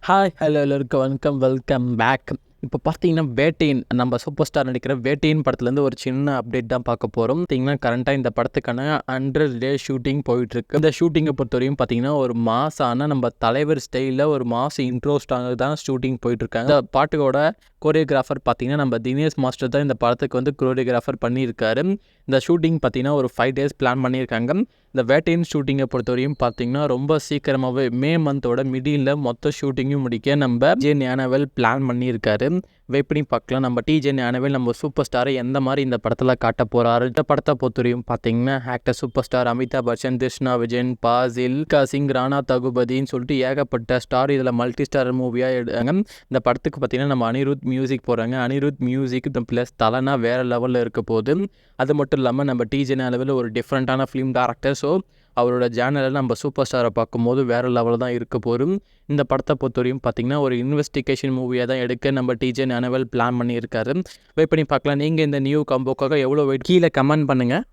Hi hello எல்லோருக்கும் வணக்கம், welcome back. இப்போ பார்த்தீங்கன்னா வேட்டையின் நம்ம சூப்பர் ஸ்டார் நடிக்கிற வேட்டையின் படத்துலேருந்து ஒரு சின்ன அப்டேட் தான் பார்க்க போகிறோம். பார்த்தீங்கன்னா கரண்ட்டாக இந்த படத்துக்கான 100 டேஸ் ஷூட்டிங் போயிட்டுருக்கு. இந்த ஷூட்டிங்கை பொறுத்தவரையும் பார்த்தீங்கன்னா ஒரு மாசான நம்ம தலைவர் ஸ்டைலில் ஒரு மாஸ் இன்ட்ரோ ஸ்டாங்க தான் ஷூட்டிங் போயிட்டுருக்காங்க. இந்த பாட்டுக்கோட கோரியோகிராஃபர் பார்த்தீங்கன்னா நம்ம தினேஷ் மாஸ்டர் தான் இந்த படத்துக்கு வந்து கோரியோகிராஃபர் பண்ணியிருக்காரு. இந்த ஷூட்டிங் பார்த்தீங்கன்னா ஒரு 5 டேஸ் பிளான் பண்ணியிருக்காங்க. இந்த வேட்டையின் ஷூட்டிங்கை பொறுத்தவரையும் பார்த்தீங்கன்னா ரொம்ப சீக்கிரமாகவே மே மந்தோட மிடில் மொத்த ஷூட்டிங்கும் முடிக்க நம்ம ஞானவேல் பிளான் பண்ணியிருக்காரு. வெயிட் பண்ணி பார்க்கலாம் நம்ம ஞானவேல் நம்ம சூப்பர் ஸ்டாரை எந்த மாதிரி இந்த படத்தில் காட்ட போகிறாரு. இந்த படத்தை பொறுத்தவரையும் பார்த்தீங்கன்னா actor super star Amitabh Bachchan, திருஷ்ணா விஜயன், பாசில், சிங், ராணா தகுபதின்னு சொல்லிட்டு ஏகப்பட்ட ஸ்டார் இதில் மல்டி ஸ்டார் மூவியாக எடுங்க. இந்த படத்துக்கு பார்த்தீங்கன்னா நம்ம அனிருத் மியூசிக் போகிறாங்க. அனிருத் மியூசிக் ப்ளஸ் தலைனா வேறு லெவலில் இருக்க போகுது. அது மட்டும் இல்லாமல் நம்ம ஞானவேல் ஒரு டிஃப்ரெண்ட்டான ஃபிலிம் டேரக்டர். ஸோ அவரோட சேனலில் நம்ம சூப்பர் ஸ்டாரை பார்க்கும்போது வேறு லெவலில் தான் இருக்க போகிறோம். இந்த படத்தை பொறுத்தவரையும் பார்த்திங்கன்னா ஒரு இன்வெஸ்டிகேஷன் மூவியாக தான் எடுக்க நம்ம ஞானவேல் பிளான் பண்ணியிருக்காரு. வெயிட் பண்ணி பார்க்கலாம். நீங்கள் இந்த நியூ காம்போக்காக எவ்வளோ வெயிட் கீழே கமெண்ட் பண்ணுங்கள்.